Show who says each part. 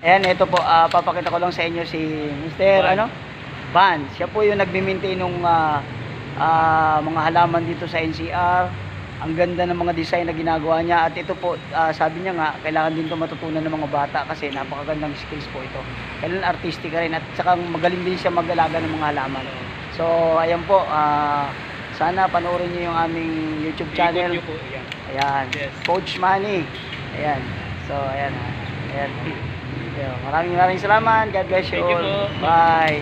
Speaker 1: Ayan, ito po, papakita ko lang sa inyo si Mr. Van. Siya po yung nagme-maintain ng mga halaman dito sa NCR. Ang ganda ng mga design na ginagawa niya. At ito po, sabi niya nga, kailangan din ito matutunan ng mga bata kasi napakagandang skills po ito. Kailan artistic rin at saka magaling din siya mag-alaga ng mga halaman. So, ayan po, sana panoorin niyo yung aming YouTube channel. Ayan, yes. Coach Manny. Ayan. So, ayan. Ayan. Maraming salamat. God bless you all. Bye.